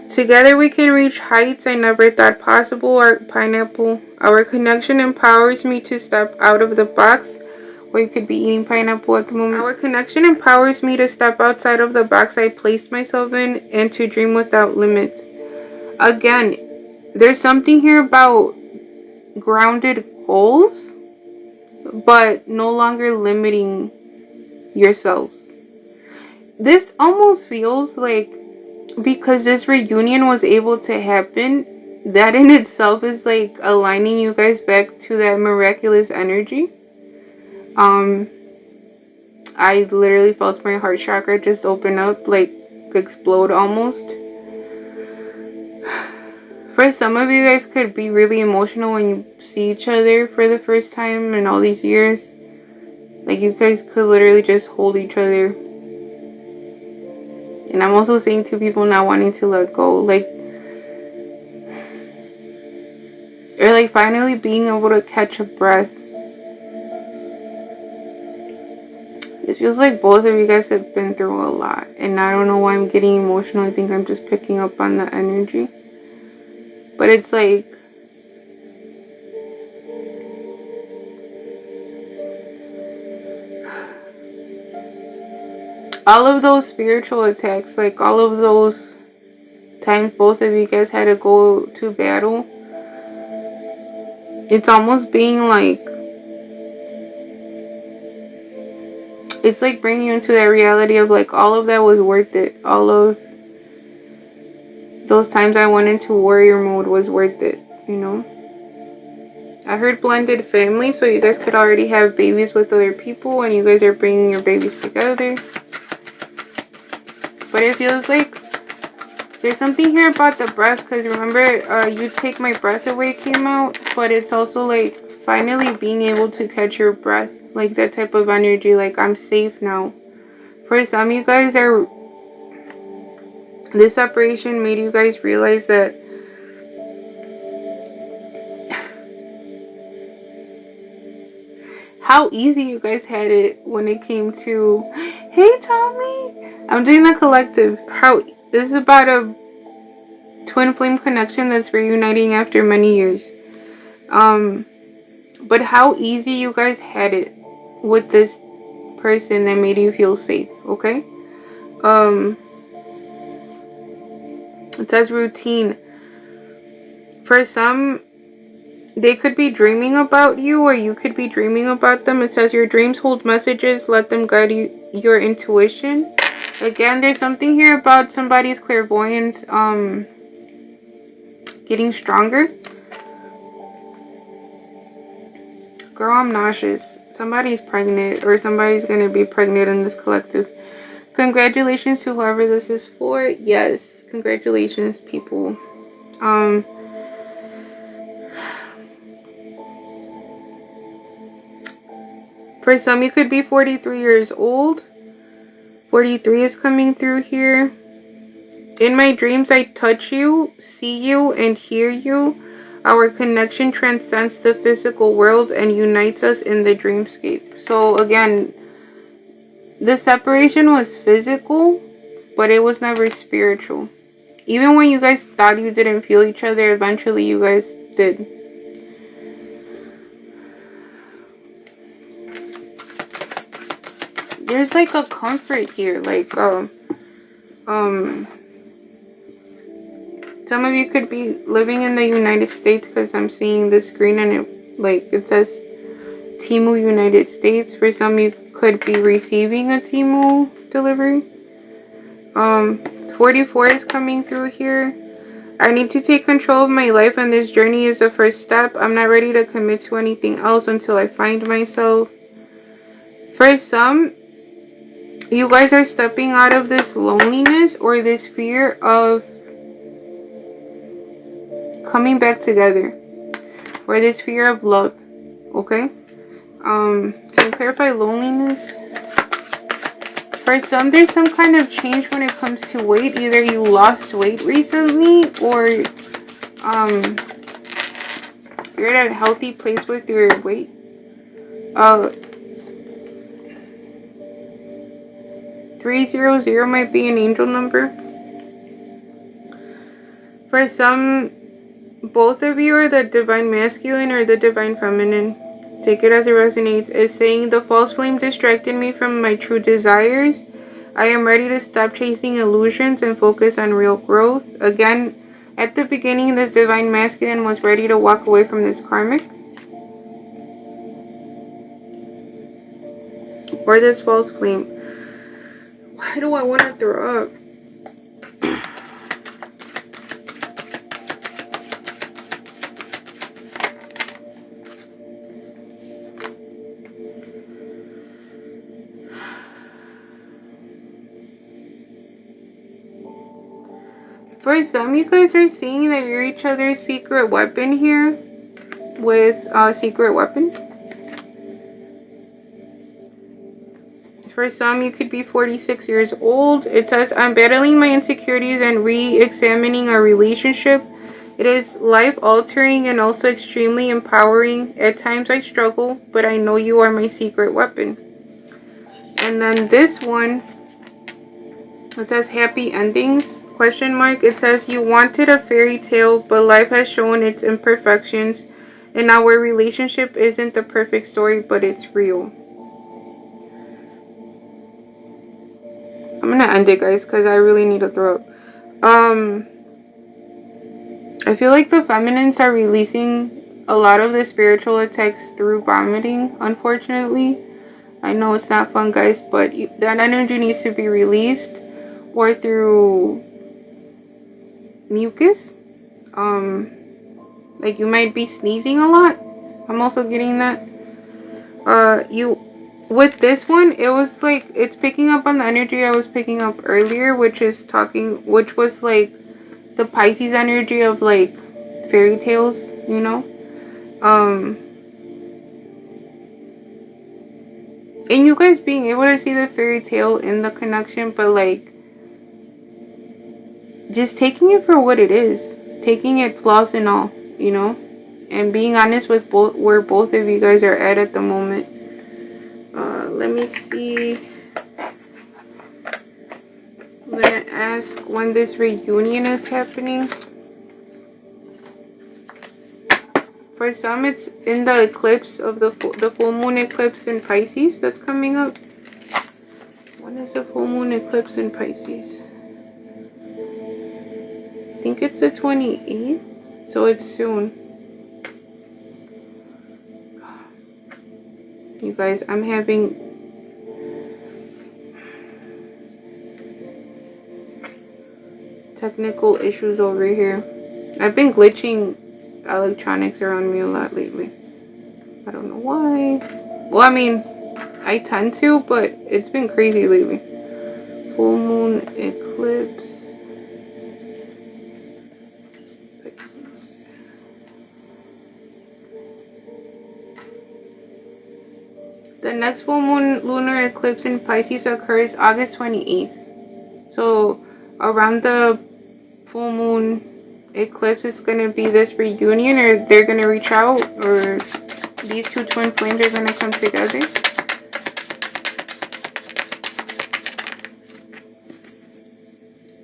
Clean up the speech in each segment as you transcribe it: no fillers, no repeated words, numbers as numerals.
Together we can reach heights I never thought possible. Our connection empowers me to step out of the box. Or you could be eating pineapple at the moment. Our connection empowers me to step outside of the box I placed myself in and to dream without limits. Again, there's something here about grounded goals, but no longer limiting yourselves. This almost feels like, because this reunion was able to happen, that in itself is like aligning you guys back to that miraculous energy. I literally felt my heart chakra just open up, like explode almost. For some of you guys could be really emotional when you see each other for the first time in all these years. Like you guys could literally just hold each other. And I'm also seeing two people not wanting to let go. Like, or like finally being able to catch a breath. It feels like both of you guys have been through a lot. And I don't know why I'm getting emotional. I think I'm just picking up on the energy. But it's like, all of those spiritual attacks, like all of those times both of you guys had to go to battle, it's almost being like, it's like bringing you into that reality of like all of that was worth it. All of those times I went into warrior mode was worth it, you know. I heard blended family, so you guys could already have babies with other people and you guys are bringing your babies together. But it feels like there's something here about the breath, because remember, You Take My Breath Away came out, but it's also like finally being able to catch your breath, like that type of energy, like I'm safe now. For some, you guys are, this separation made you guys realize that how easy you guys had it when it came to, hey Tommy, I'm doing the collective, how this is about a twin flame connection that's reuniting after many years. But how easy you guys had it with this person that made you feel safe, okay? It says routine. For some, they could be dreaming about you or you could be dreaming about them. It says your dreams hold messages, let them guide your intuition. Again, there's something here about somebody's clairvoyance getting stronger. Girl, I'm nauseous. Somebody's pregnant or somebody's going to be pregnant in this collective. Congratulations to whoever this is for. Yes, congratulations, people. For some, you could be 43 years old. 43 is coming through here. In my dreams, I touch you, see you, and hear you. Our connection transcends the physical world and unites us in the dreamscape. So again, the separation was physical, but it was never spiritual. Even when you guys thought you didn't feel each other, eventually you guys did. There's like a comfort here, like some of you could be living in the United States, because I'm seeing the screen and it says Temu United States. For some, you could be receiving a Temu delivery. 44 is coming through here. I need to take control of my life, and this journey is the first step. I'm not ready to commit to anything else until I find myself. For some, you guys are stepping out of this loneliness or this fear of coming back together, or this fear of love. Okay, can you clarify loneliness? For some, there's some kind of change when it comes to weight. Either you lost weight recently, or you're at a healthy place with your weight. 300 might be an angel number. For some, both of you are the divine masculine or the divine feminine. Take it as it resonates. It's saying the false flame distracted me from my true desires. I am ready to stop chasing illusions and focus on real growth. Again, at the beginning, this divine masculine was ready to walk away from this karmic or this false flame. Why do I want to throw up? For some, you guys are seeing that you're each other's secret weapon here with a secret weapon. For some, you could be 46 years old. It says, I'm battling my insecurities and re-examining our relationship. It is life-altering and also extremely empowering. At times I struggle, but I know you are my secret weapon. And then this one, it says happy endings, question mark. It says you wanted a fairy tale, but life has shown its imperfections. And our relationship isn't the perfect story, but it's real. I'm gonna end it, guys, because I really need to throw up. I feel like the feminines are releasing a lot of the spiritual attacks through vomiting, unfortunately. I know it's not fun, guys, but that energy needs to be released, or through mucus. Like you might be sneezing a lot. I'm also getting that. With this one, it was like it's picking up on the energy I was picking up earlier, which was like the Pisces energy of like fairy tales, you know. And you guys being able to see the fairy tale in the connection, but like just taking it for what it is, taking it flaws and all, you know, and being honest with where both of you guys are at the moment. Let me see. I'm gonna ask when this reunion is happening. For some, it's in the eclipse of the full moon eclipse in Pisces that's coming up. When is the full moon eclipse in Pisces? I think it's the 28th, so it's soon. You guys, I'm having technical issues over here. I've been glitching electronics around me a lot lately. I don't know why. Well, I mean, I tend to, but it's been crazy lately. Full moon eclipse. Pisces. The next full moon lunar eclipse in Pisces occurs August 28th. So around the full moon eclipse, it's going to be this reunion, or they're going to reach out, or these two twin flames are going to come together.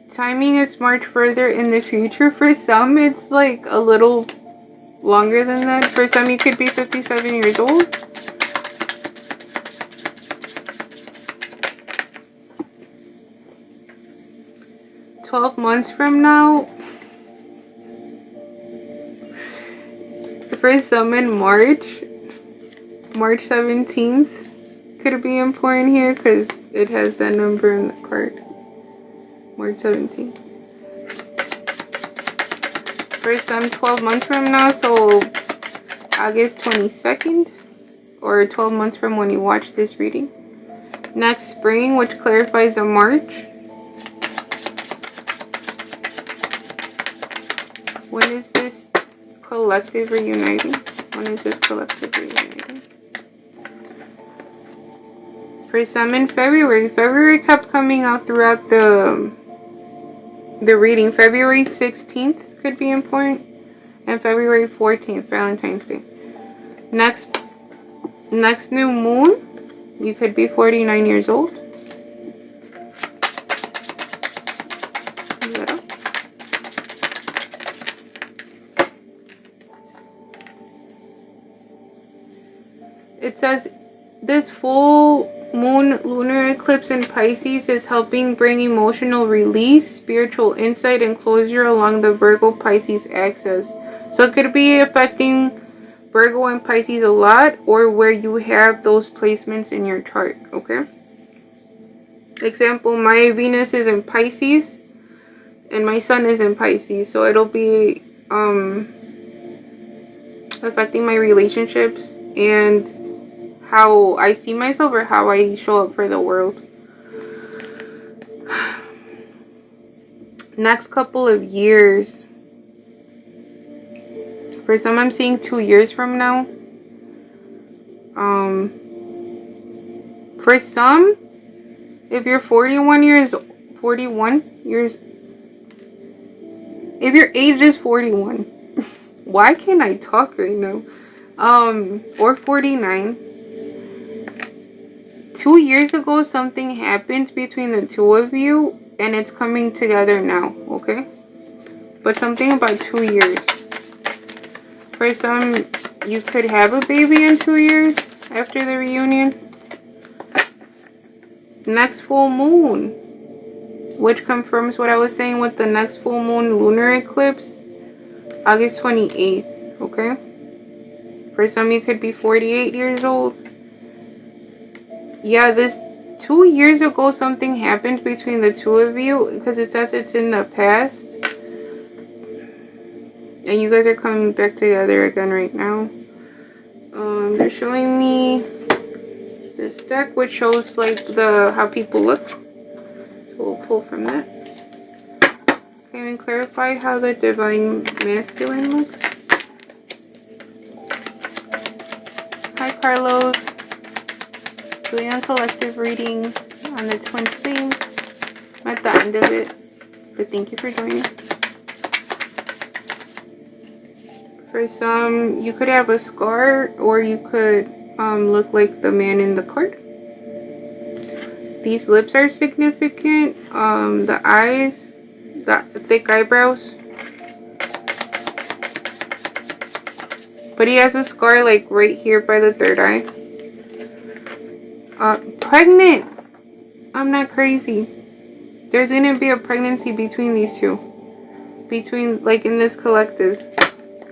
Timing is much further in the future. For some, it's like a little longer than that. For some, you could be 57 years old. Months from now. For some in March 17th could be important here because it has that number in the card. March 17th. For some 12 months from now, so August 22nd, or 12 months from when you watch this reading. Next spring, which clarifies a March. When is this collective reuniting? When is this collective reuniting? For some in February. February kept coming out throughout the reading. February 16th could be important. And February 14th, Valentine's Day. Next new moon, you could be 49 years old. this full moon lunar eclipse in Pisces is helping bring emotional release, spiritual insight, and closure along the Virgo Pisces axis. So it could be affecting Virgo and Pisces a lot, or where you have those placements in your chart, okay? Example, my Venus is in Pisces and my Sun is in Pisces, so it'll be affecting my relationships and how I see myself or how I show up for the world. Next couple of years. For some, I'm seeing 2 years from now. For some, if you're 41 years, if your age is 41, why can't I talk right now? Or 49. 2 years ago, something happened between the two of you, and it's coming together now, okay? But something about 2 years. For some, you could have a baby in 2 years after the reunion. Next full moon, which confirms what I was saying with the next full moon lunar eclipse, August 28th, okay? For some, you could be 48 years old. Yeah, this 2 years ago, something happened between the two of you, because it says it's in the past. And you guys are coming back together again right now. They're showing me this deck, which shows like how people look. So we'll pull from that. Can we clarify how the divine masculine looks? Hi, Carlos. Doing a collective reading on the twin flames. I'm at the end of it, but thank you for joining. For some, you could have a scar, or you could look like the man in the card. These lips are significant. The eyes, the thick eyebrows. But he has a scar like right here by the third eye. Pregnant. I'm not crazy. There's gonna be a pregnancy between these two. Between, like, in this collective.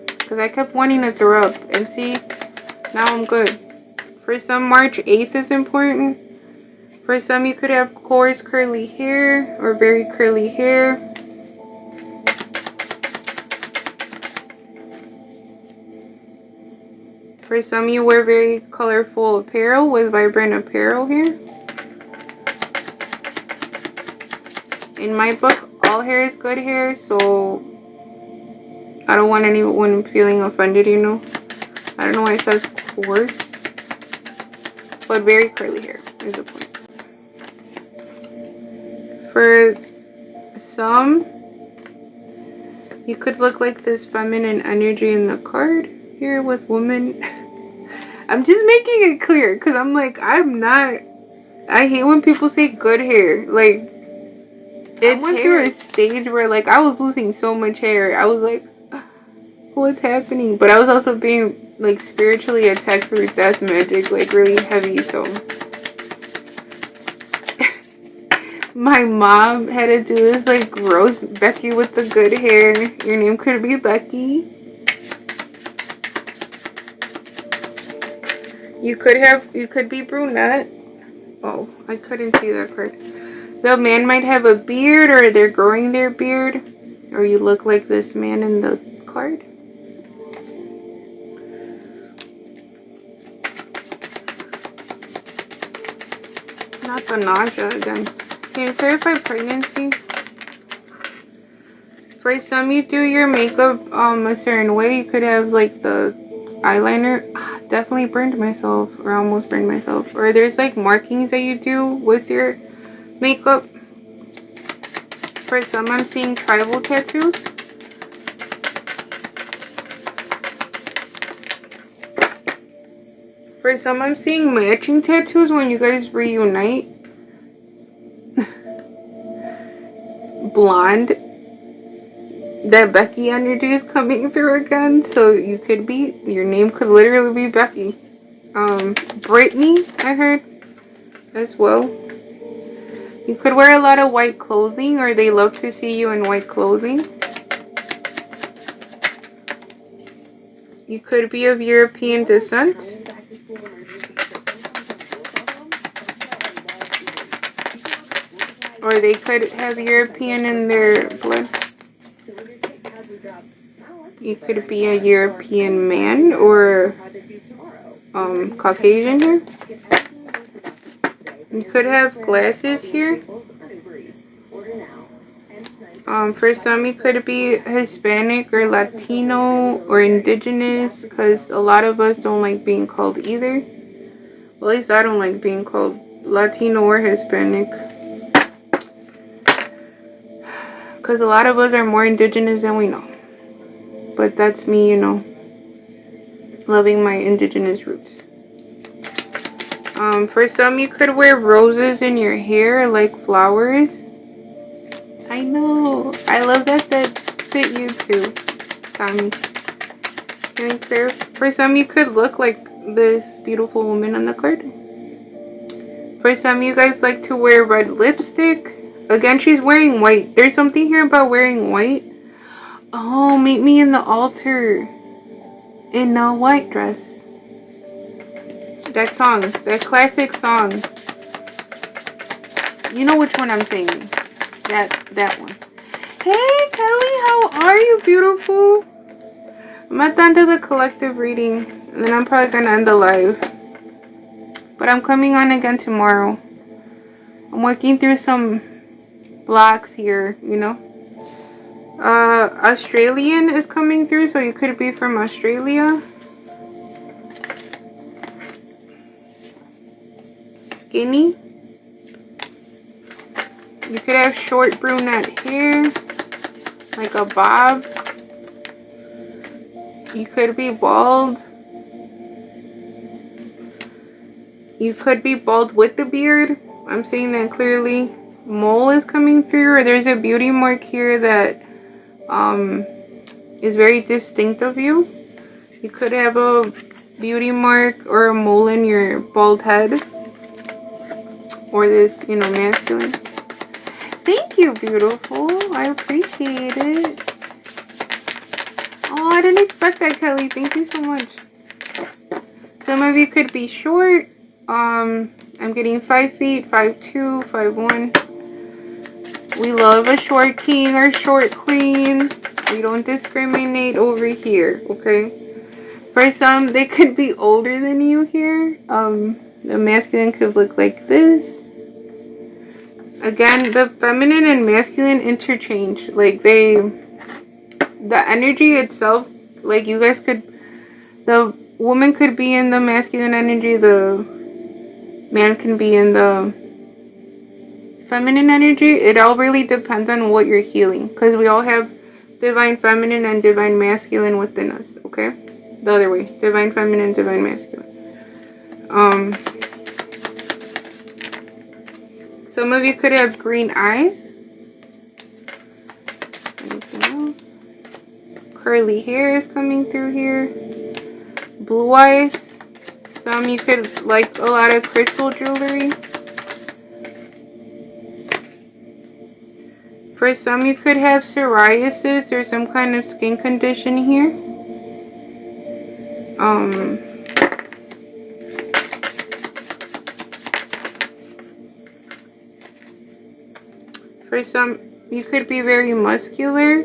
Because I kept wanting to throw up. And see, now I'm good. For some, March 8th is important. For some, you could have coarse curly hair or very curly hair. For some, you wear very colorful apparel with vibrant apparel here. In my book, all hair is good hair, so I don't want anyone feeling offended, you know. I don't know why it says coarse, but very curly hair is the point. For some, you could look like this feminine energy in the card here with woman. I'm just making it clear because I'm like, I hate when people say good hair. Like, I went through a stage where like I was losing so much hair. I was like, what's happening? But I was also being like spiritually attacked through death magic, like really heavy. So my mom had to do this like gross Becky with the good hair. Your name could be Becky. You could be brunette. Oh, I couldn't see that card. The man might have a beard, or they're growing their beard, or you look like this man in the card. Not the nausea again. Can you clarify pregnancy? For some, you do your makeup a certain way. You could have like the eyeliner. Definitely burned myself, or almost burned myself. Or there's like markings that you do with your makeup. For some, I'm seeing tribal tattoos. For some, I'm seeing matching tattoos when you guys reunite. Blonde. That Becky energy is coming through again. So you could be, your name could literally be Becky. Brittany, I heard as well. You could wear a lot of white clothing, or they love to see you in white clothing. You could be of European descent. Or they could have European in their blood. You could be a European man or Caucasian here. You could have glasses here. For some, you could be Hispanic or Latino or indigenous, because a lot of us don't like being called either. Well, at least I don't like being called Latino or Hispanic, because a lot of us are more indigenous than we know. But that's me, you know, loving my indigenous roots. For some, you could wear roses in your hair, like flowers. I know. I love that fit you too, Tommy. Getting clear. For some, you could look like this beautiful woman on the card. For some, you guys like to wear red lipstick. Again, she's wearing white. There's something here about wearing white. Oh, meet me in the altar in a white dress. That song, that classic song. You know which one I'm singing. That one. Hey, Kelly, how are you, beautiful? I'm at the end of the collective reading, and then I'm probably going to end the live. But I'm coming on again tomorrow. I'm working through some blocks here, you know. Australian is coming through, so you could be from Australia. Skinny. You could have short brunette hair, like a bob. You could be bald. You could be bald with the beard. I'm saying that clearly. Mole is coming through, or there's a beauty mark here that is very distinct of you. You could have a beauty mark or a mole in your bald head, or this, you know, masculine. Thank you, beautiful. I appreciate it. Oh, I didn't expect that, Kelly. Thank you so much. Some of you could be short. I'm getting 5 feet, 5'2", 5'1". We love a short king or short queen. We don't discriminate over here, okay? For some, they could be older than you here. The masculine could look like this. Again, the feminine and masculine interchange. Like the energy itself, like you guys could, the woman could be in the masculine energy, the man can be in the feminine energy. It all really depends on what you're healing, because we all have divine feminine and divine masculine within us, okay? The other way, divine feminine, divine masculine. Some of you could have green eyes. Anything else? Curly hair is coming through here. Blue eyes. Some you could like a lot of crystal jewelry. For some, you could have psoriasis or some kind of skin condition here. For some, you could be very muscular.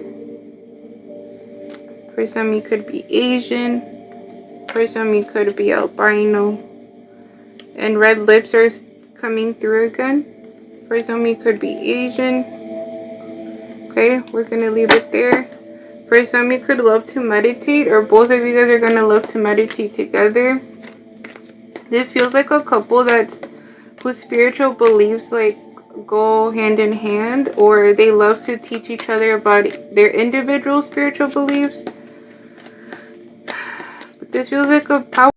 For some, you could be Asian. For some, you could be albino. And red lips are coming through again. For some, you could be Asian. Okay, we're going to leave it there. For some, you could love to meditate, or both of you guys are going to love to meditate together. This feels like a couple whose spiritual beliefs like go hand in hand, or they love to teach each other about their individual spiritual beliefs. But this feels like a power